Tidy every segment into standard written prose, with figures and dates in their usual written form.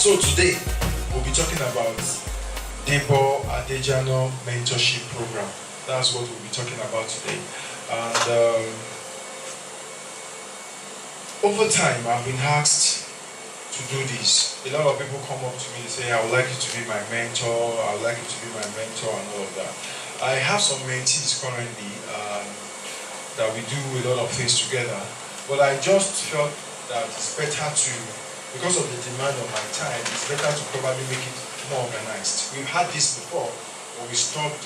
So today, we'll be talking about Debo Adejana Mentorship Programme. That's what we'll be talking about today. And over time, I've been asked to do this. A lot of people come up to me and say, I would like you to be my mentor, I would like you to be my mentor, and all of that. I have some mentees currently that we do a lot of things together, but I just felt that it's better to, because of the demand of my time, it's better to probably make it more organized. We've had this before, but we stopped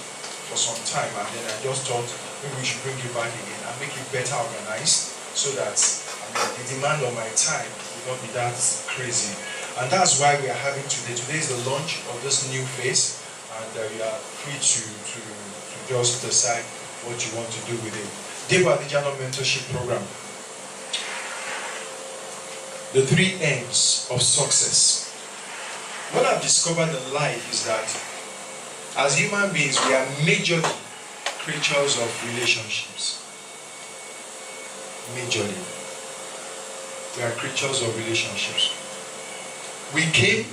for some time, and then I just thought maybe we should bring it back again and make it better organized so that the demand of my time will not be that crazy. And that's why we are having today. Today is the launch of this new phase, and you are free to just decide what you want to do with it. Debo Adejana Mentorship Programme. The 3 M's of success. What I've discovered in life is that as human beings, we are majorly creatures of relationships. Majorly. We are creatures of relationships. We came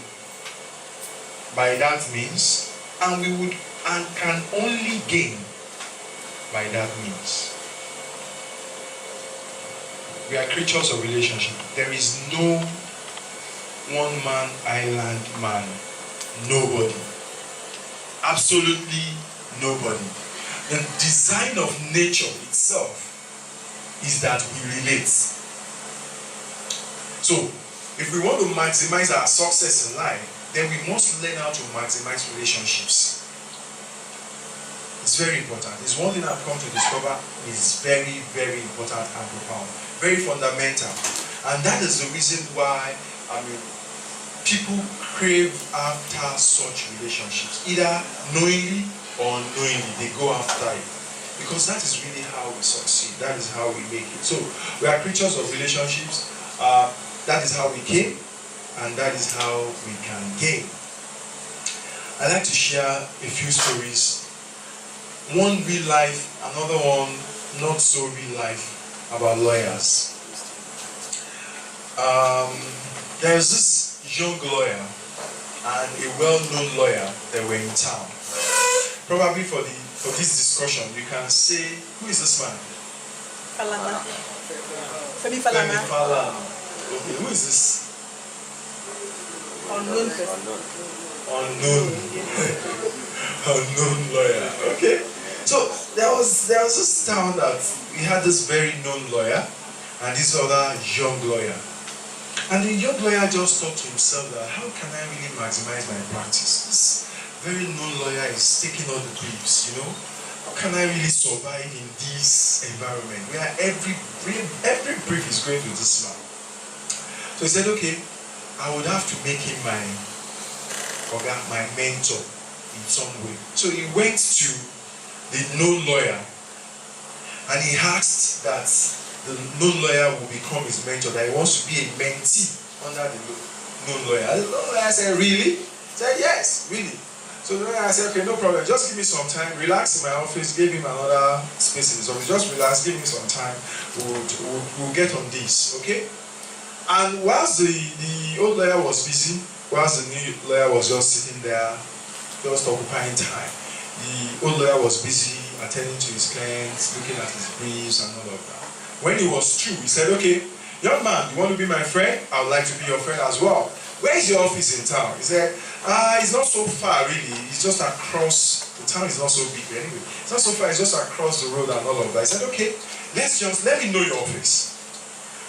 by that means, and we would and can only gain by that means. We are creatures of relationship. There is no one-man island man. Nobody. Absolutely nobody. The design of nature itself is that we relate. So, if we want to maximize our success in life, then we must learn how to maximize relationships. It's very important. It's one thing I've come to discover is very, very important and profound. Very fundamental. And that is the reason why, people crave after such relationships. Either knowingly or unknowingly, they go after it. Because that is really how we succeed. That is how we make it. So, we are creatures of relationships. That is how we came, and that is how we can gain. I'd like to share a few stories. One real life, another one not so real life, about lawyers. There's this young lawyer and a well-known lawyer that were in town. Probably for this discussion, you can say, who is this man? Falana. Femi Falana. Okay, who is this? Unknown person. Unknown lawyer. Okay. So there was this town that we had this very known lawyer and this other young lawyer. And the young lawyer just thought to himself that how can I really maximize my practice? This very known lawyer is taking all the briefs, you know? How can I really survive in this environment where every brief is going to this man? So he said, okay, I would have to make him my mentor in some way. So he went to the known lawyer and he asked that the known lawyer will become his mentor, that he wants to be a mentee under the known lawyer. And the known lawyer said, really? He said, yes, really. So the lawyer said, okay, no problem, just give me some time, relax in my office, gave him another space in his office, just relax, give me some time, we'll get on this, okay? And whilst the old lawyer was busy, whilst the new lawyer was just sitting there, just occupying time, the old lawyer was busy attending to his clients, looking at his briefs and all of that. When he was through, he said, okay, young man, you want to be my friend? I would like to be your friend as well. Where is your office in town? He said, it's not so far really, it's just across, the town is not so big anyway. It's not so far, it's just across the road and all of that. He said, okay, let me know your office.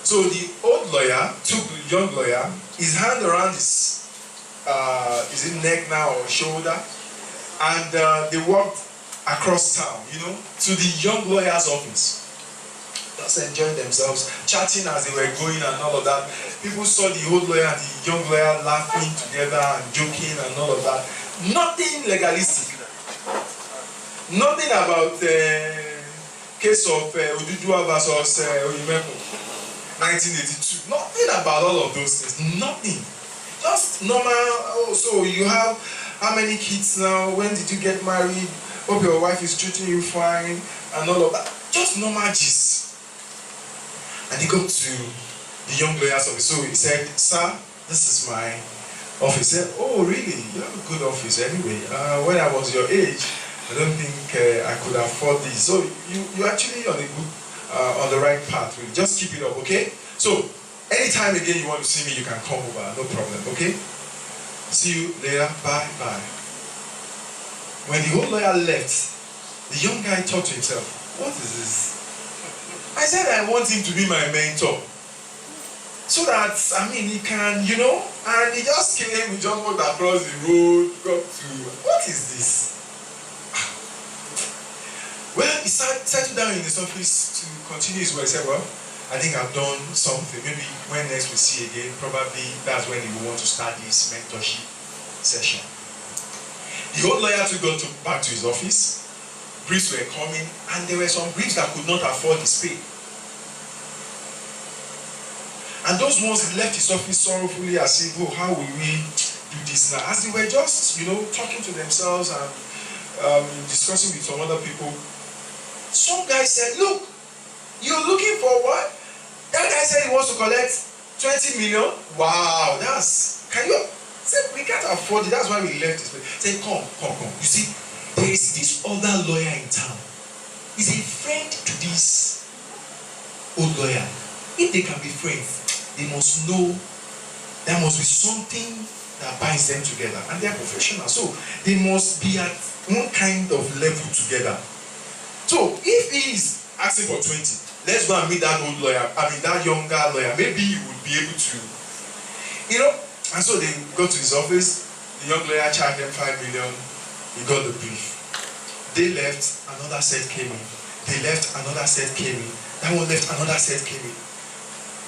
So the old lawyer took the young lawyer, his hand around his neck now or shoulder, and they walked across town, to the young lawyer's office. Just enjoying themselves, chatting as they were going and all of that. People saw the old lawyer and the young lawyer laughing together and joking and all of that. Nothing legalistic. Nothing about the case of Odudua versus Oyemeko, 1982. Nothing about all of those things. Nothing. Just normal. So you have how many kids now? When did you get married? Hope your wife is treating you fine and all of that. Just normal gist. And he got to the young lawyer's office. So he said, sir, this is my office. Said, oh really? You have a good office anyway. When I was your age, I don't think I could afford this. So you actually on a good, on the right path. Really. Just keep it up, okay? So anytime again you want to see me, you can come over, no problem, okay? See you later, bye, bye. When the old lawyer left, the young guy thought to himself, what is this? I said I want him to be my mentor. So that, he can, and he just came, we just walked across the road, got to, what is this? Well, he settled down in his office to continue his work. He said, well, I think I've done something. Maybe when next we see again, probably that's when he will want to start this mentorship session. The old lawyer too got back to his office. Briefs were coming, and there were some briefs that could not afford his pay. And those ones he left his office sorrowfully as if, oh, how will we do this now? As they were just, talking to themselves and discussing with some other people, some guy said, look, you're looking for what? That guy said he wants to collect 20 million. Wow, can you? Said, we can't afford it. That's why we left this place. Said, come. You see, there is this other lawyer in town. He's a friend to this old lawyer. If they can be friends, they must know there must be something that binds them together. And they are professionals. So they must be at one kind of level together. So if he is asking for 20, let's go and meet that old lawyer, that younger lawyer. Maybe he would be able to, And so they go to his office. The young lawyer charged them 5 million. He got the brief. They left, another set came in. They left, another set came in. That one left, another set came in.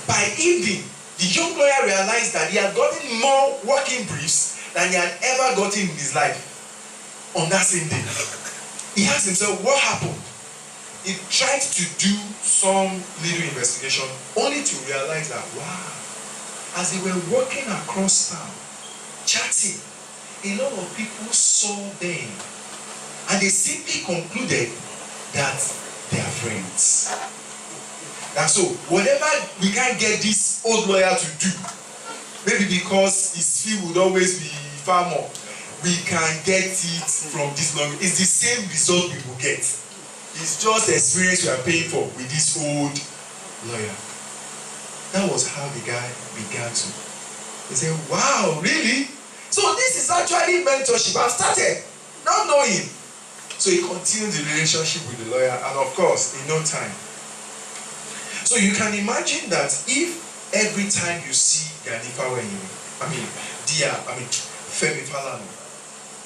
By evening, the young lawyer realized that he had gotten more working briefs than he had ever gotten in his life on that same day. He asked himself, what happened? He tried to do some little investigation only to realize that, wow, as they were walking across town, chatting, a lot of people saw them and they simply concluded that they are friends. And so, whatever we can't get this old lawyer to do, maybe because his fee would always be far more, we can get it from this long. It's the same result we will get. It's just the experience we are paying for with this old lawyer. That was how the guy began to. He said, wow, really? So this is actually mentorship. I've started not knowing. So he continued the relationship with the lawyer, and of course, in no time. So you can imagine that if every time you see Femi Falana,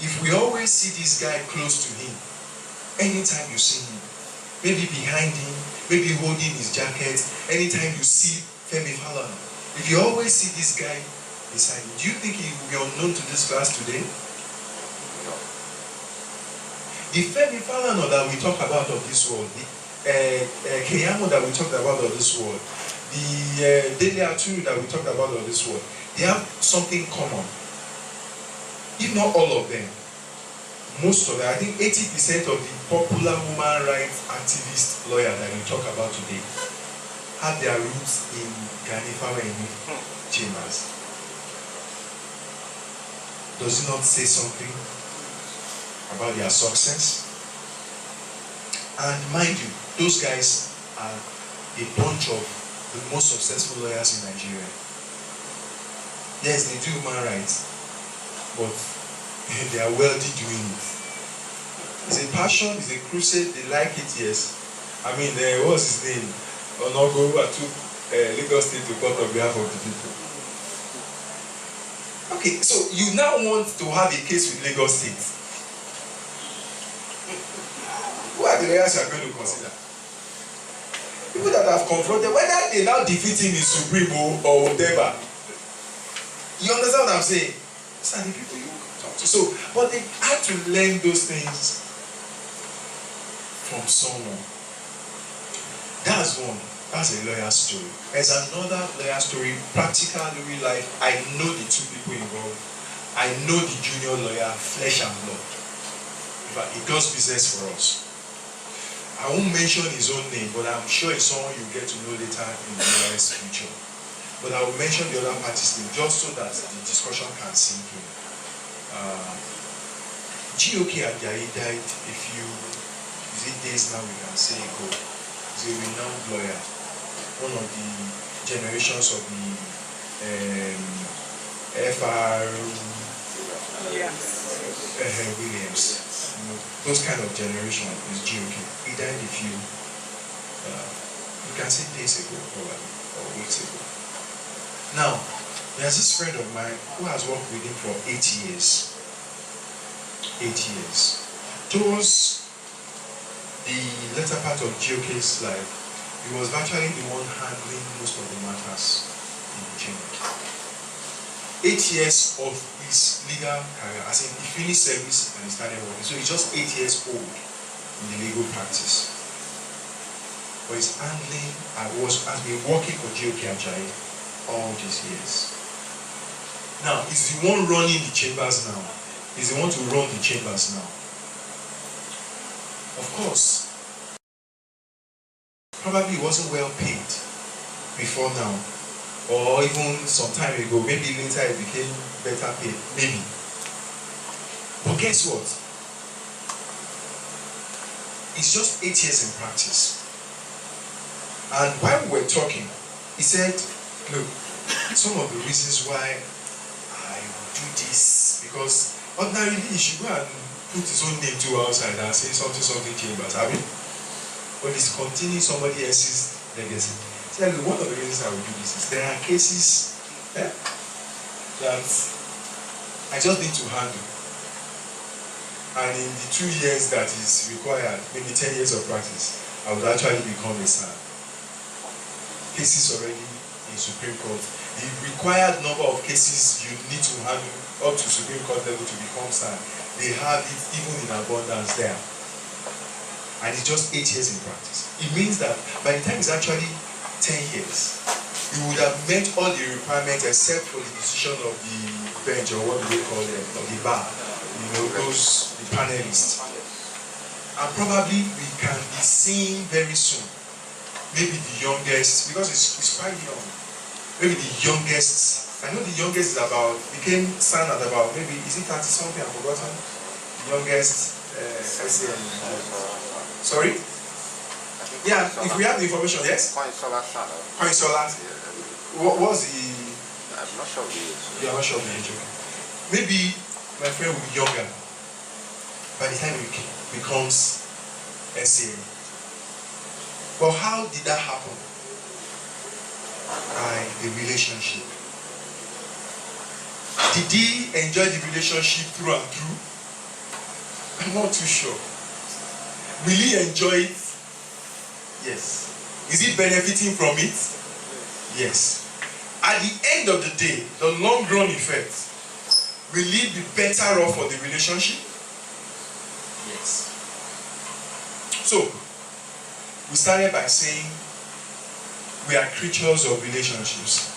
if we always see this guy close to him, anytime you see him, maybe behind him, maybe holding his jacket, anytime you see Femi Falana, if you always see this guy beside him, do you think he will be unknown to this class today? The Femi Falana that we talk about of this world, the Keyamo that we talked about of this world, the Dele Aturu that we talked about of this world, they have something common. If not all of them, most of them, I think 80% of the popular woman rights activist lawyer that we talk about today have their roots in Ganifawa chambers. Does it not say something about their success? And mind you, those guys are a bunch of the most successful lawyers in Nigeria. Yes, they do human rights, but they are wealthy doing it. It's a passion, it's a crusade, they like it, yes. What's his name? Onogo took Lagos State to court on behalf of the people. Okay, so you now want to have a case with Lagos State. Who are the lawyers you are going to consider? People that have confronted, whether they now defeat him in Supreme or whatever. You understand what I'm saying? These are the people you talk to. So, but they had to learn those things from someone. That's one. That's a lawyer story. There's another lawyer story, practical real life. I know the two people involved. I know the junior lawyer, flesh and blood. In fact, he does business for us. I won't mention his own name, but I'm sure it's someone you get to know later in the lawyer's future. but I will mention the other parties' name just so that the discussion can sink in. GOK Ajayi died a few days now, we can say ago. He's a renowned lawyer, one of the generations of the FR Williams. Those kind of generation is GOK. He died a few, you can say days ago, probably, or weeks ago. Now, there's this friend of mine who has worked with him for 8 years. 8 years. Towards the latter part of GOK's life, he was virtually the one handling most of the matters in the chamber. 8 years of his legal career, as in he finished service and he started working. So he's just 8 years old in the legal practice. But he's handling, has been working for GOK Ajayi all these years. Now, he's the one running the chambers now. He's the one to run the chambers now. Of course, probably he wasn't well paid before now, or even some time ago. Maybe later it became better paid, maybe. But guess what? It's just 8 years in practice. And while we were talking, he said, look, some of the reasons why I do this, because ordinarily he should go and put his own name to outside and say something chambers, I mean, but he's continuing somebody else's legacy. Tell you, one of the reasons I will do this is there are cases that I just need to handle. And in the 2 years that is required, maybe 10 years of practice, I would actually become a SAN. Cases already in Supreme Court. The required number of cases you need to handle up to Supreme Court level to become SAN, they have it even in abundance there. And it's just 8 years in practice. It means that by the time it's actually 10 years, you would have met all the requirements except for the decision of the bench, or what do they call them, of the bar, those, the panelists. And probably we can be seeing very soon, maybe the youngest, because it's quite young, maybe the youngest, I know the youngest is became SAN at about, maybe, is it 30 something, I've forgotten? The youngest, sorry? Yeah, if we have the information, yes? Coinsola. What was the... I'm not sure of the age. You are not sure of the age, okay. Maybe my friend will be younger by the time he becomes SA. But how did that happen? By the relationship. Did he enjoy the relationship through and through? I'm not too sure. Will he enjoy it? Yes. Is he benefiting from it? Yes. At the end of the day, the long run effect, will it be better off for the relationship? Yes. So, we started by saying we are creatures of relationships.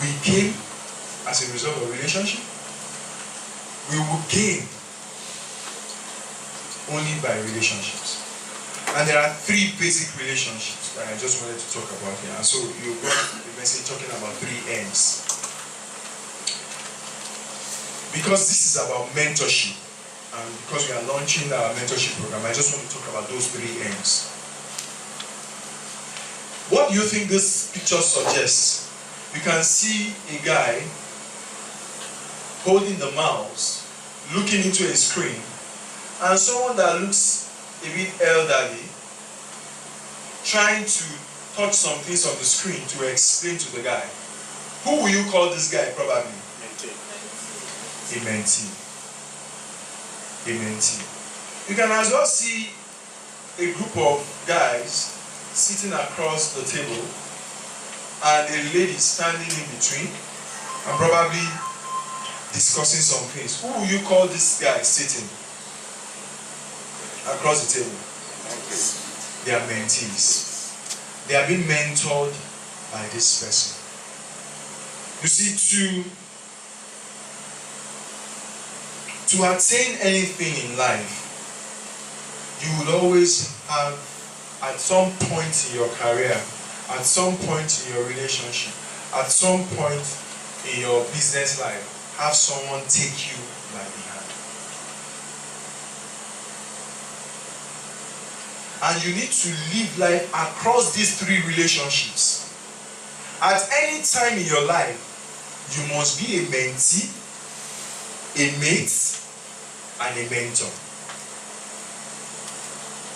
We came as a result of relationship. We will gain only by relationships. And there are 3 basic relationships that I just wanted to talk about here. And so you got the message talking about 3 M's. Because this is about mentorship, and because we are launching our mentorship program, I just want to talk about those 3 M's. What do you think this picture suggests? You can see a guy holding the mouse, looking into a screen, and someone that looks a bit elderly trying to touch some things on the screen to explain to the guy. Who will you call this guy probably? A mentee. A mentee. You can as well see a group of guys sitting across the table and a lady standing in between and probably discussing some things. Who will you call this guy sitting across the table? They are mentees. They are being mentored by this person. You see, to attain anything in life, you will always have, at some point in your career, at some point in your relationship, at some point in your business life, have someone take you by the hand. And you need to live life across these three relationships. At any time in your life, you must be a mentee, a mate, and a mentor.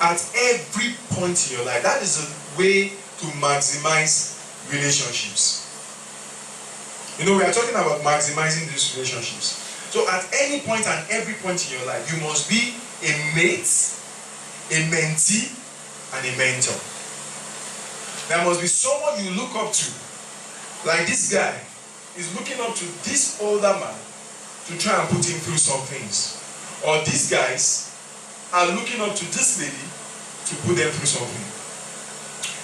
At every point in your life. That is a way to maximize relationships. You know, we are talking about maximizing these relationships. So at any point and every point in your life, you must be a mate, a mentee, and a mentor. There must be someone you look up to. Like this guy is looking up to this older man to try and put him through some things. Or these guys are looking up to this lady to put them through something.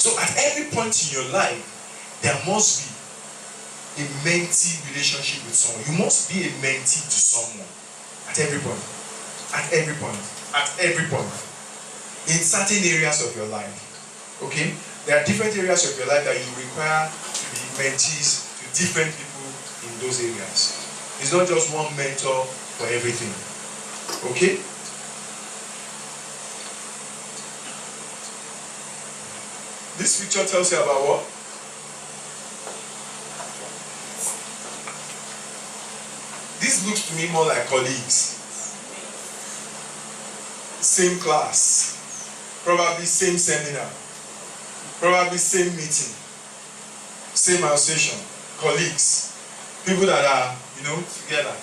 So at every point in your life, there must be a mentee relationship with someone. You must be a mentee to someone. At every point. At every point. At every point. In certain areas of your life. Okay? There are different areas of your life that you require to be mentees to different people in those areas. It's not just one mentor for everything. Okay? This picture tells you about what? This looks to me more like colleagues. Same class. Probably same seminar. Probably same meeting. Same association. Colleagues. People that are, together.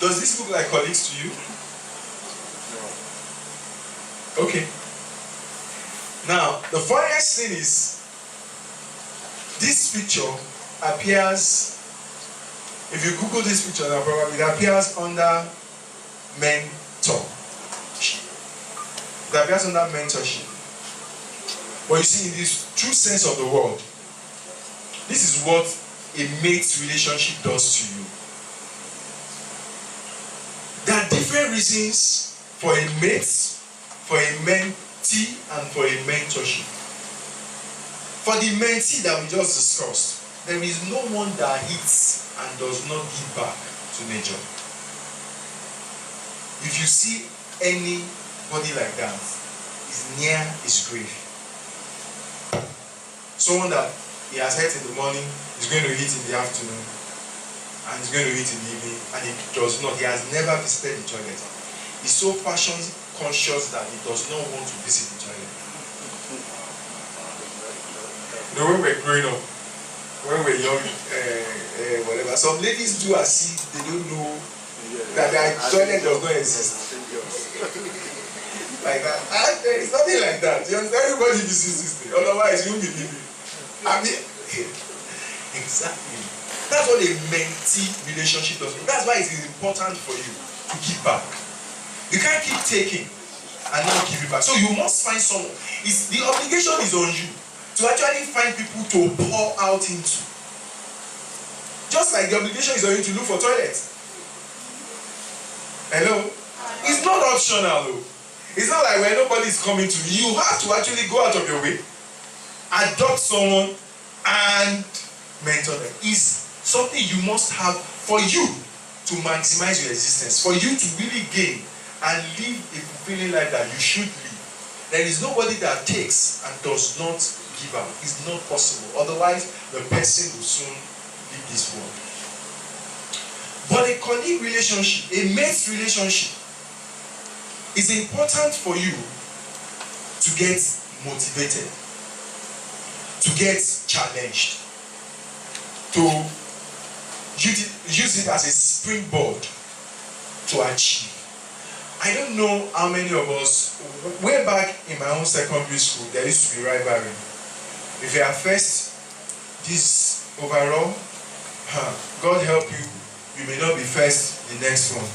Does this look like colleagues to you? No. Okay. Now, the funniest thing is, this picture appears, if you Google this picture now, probably it appears under mentorship. It appears under mentorship. But you see, in this true sense of the word, this is what a mate relationship does to you. There are different reasons for a mate, for a mentee, and for a mentorship. For the mentee that we just discussed, there is no one that hits and does not give back to nature. If you see anybody like that, is near his grave. Someone that he has hit in the morning is going to hit in the afternoon, and is going to hit in the evening, and he does not. He has never visited the toilet. He's so fashion conscious that he does not want to visit the toilet. When we're growing up, when we're young, whatever, some ladies do as if they don't know that their toilet does not exist. Like that. And there is nothing like that. You understand? Everybody visits this thing. Otherwise, you won't believe it. I mean, exactly. That's what a mentee relationship does. That's why it is important for you to give back. You can't keep taking and not give it back. So you must find someone. The obligation is on you to actually find people to pour out into. Just like the obligation is on you to look for toilets. Hello? It's not optional though. It's not like when nobody is coming to you. You have to actually go out of your way, adopt someone, and mentor them. It's something you must have for you to maximize your existence, for you to really gain and live a fulfilling life that you should live. There is nobody that takes and does not give out. It's not possible. Otherwise, the person will soon leave this world. But a colleague relationship, a mate relationship, is important for you to get motivated, to get challenged, to use it as a springboard to achieve. I don't know how many of us, way back in my own secondary school, there used to be rivalry. If you are first this overall, God help you, you may not be first the next one.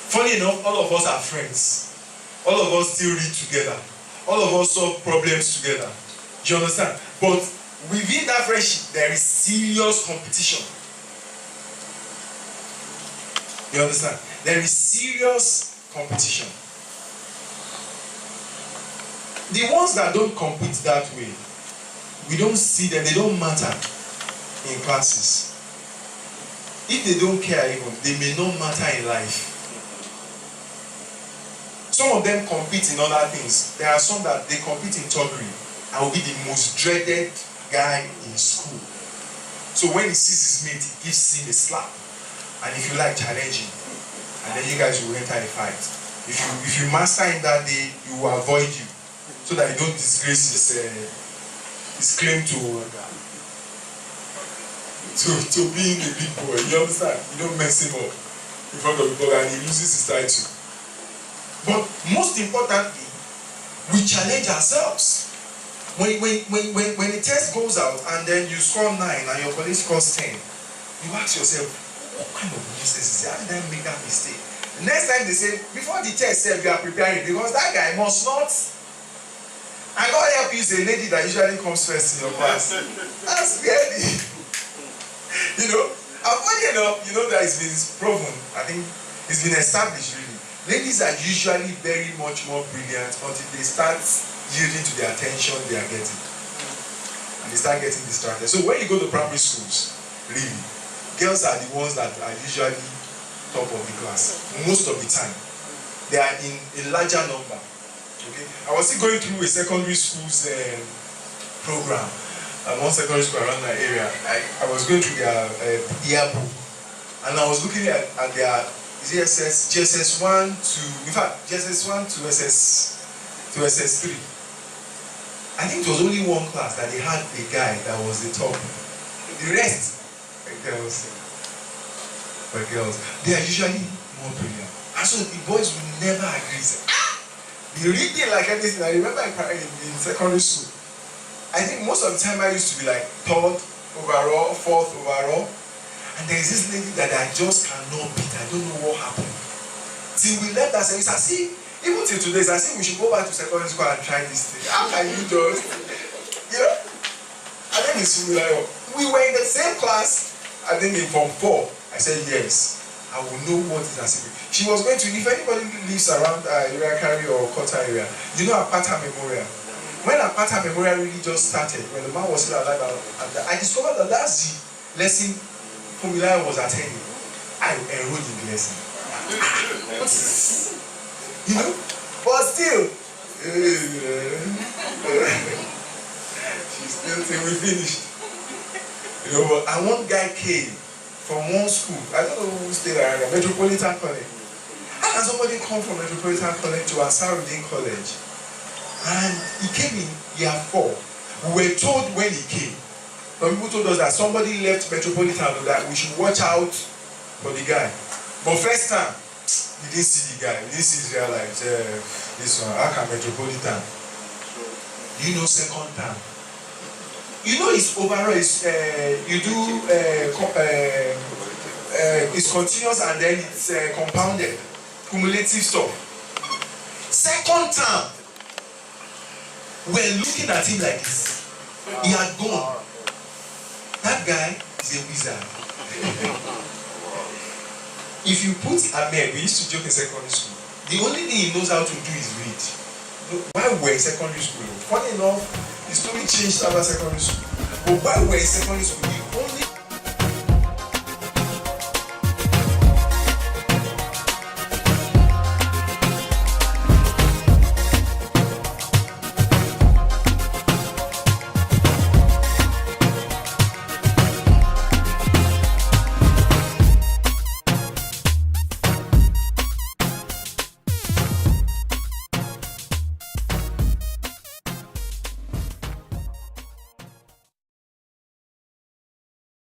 Funny enough, all of us are friends. All of us still read together. All of us solve problems together. Do you understand? But within that friendship, there is serious competition. You understand? There is serious competition. The ones that don't compete that way, we don't see them, they don't matter in classes. If they don't care even, they may not matter in life. Some of them compete in other things. There are some that they compete in thuggery and will be the most dreaded guy in school. So when he sees his mate, he gives him a slap. And if you like, challenge him. And then you guys will enter a fight. If you master him that day, he will avoid you. So that you don't disgrace his claim to being a big boy. You understand? You don't mess him up in front of people and he loses his title. But most importantly, we challenge ourselves. When the test goes out and then you score 9 and your colleague scores 10, you ask yourself, what kind of nonsense is that? How did I make that mistake? The next time they say, before the test, you are preparing because that guy must not. And God help you is a lady that usually comes first in your class. That's scary. You know, and funny enough, you know that it's been proven, I think it's been established really. Ladies are usually very much more brilliant until they start yielding to the attention they are getting. And they start getting distracted. So when you go to primary schools, really, girls are the ones that are usually top of the class. Most of the time. They are in a larger number. Okay? I was still going through a secondary school's program. One secondary school around my area. I was going through their yearbook. And I was looking at their GSS 1 to, in fact, GSS 1 to SS 3. I think it was only one class that they had a guy that was the top. The rest were girls. They are usually more brilliant. And so the boys will never agree. Say, they read it like anything. I remember in secondary school, I think most of the time I used to be like 3rd overall, 4th overall. And there is this lady that I just cannot beat. I don't know what happened. Till we left that service, I see, even till today, I see we should go back to secondary school and try this thing. How can you just, you know? I think it's similar. We were in the same class, I think in Form 4. I said, yes, I will know what is as if. She was going to, if anybody lives around Realty or Kota area, you know Apata Memorial. When Apata Memorial really just started, when the man was still alive, and I discovered that that's the lesson Formula was attending. I enrolled in the lesson. You know? But still, she's still till we finished. You know, and one guy came from one school. I don't know who stayed around there, Metropolitan College. How can somebody come from Metropolitan College to Ansarudin College? And he came in year 4. We were told when he came. Some people told us that somebody left Metropolitan, that we should watch out for the guy. But first time, we didn't see the guy. We didn't see his real life. This one, Aka Metropolitan. You know, second time. You know, it's overall. It's it's continuous and then it's compounded, cumulative stuff. Second time, we're looking at him like this. He had gone. That guy is a wizard. If you put Ahmed, we used to joke in secondary school, the only thing he knows how to do is read. While we're in secondary school, funny enough, the story changed after secondary school. But while we're in secondary school,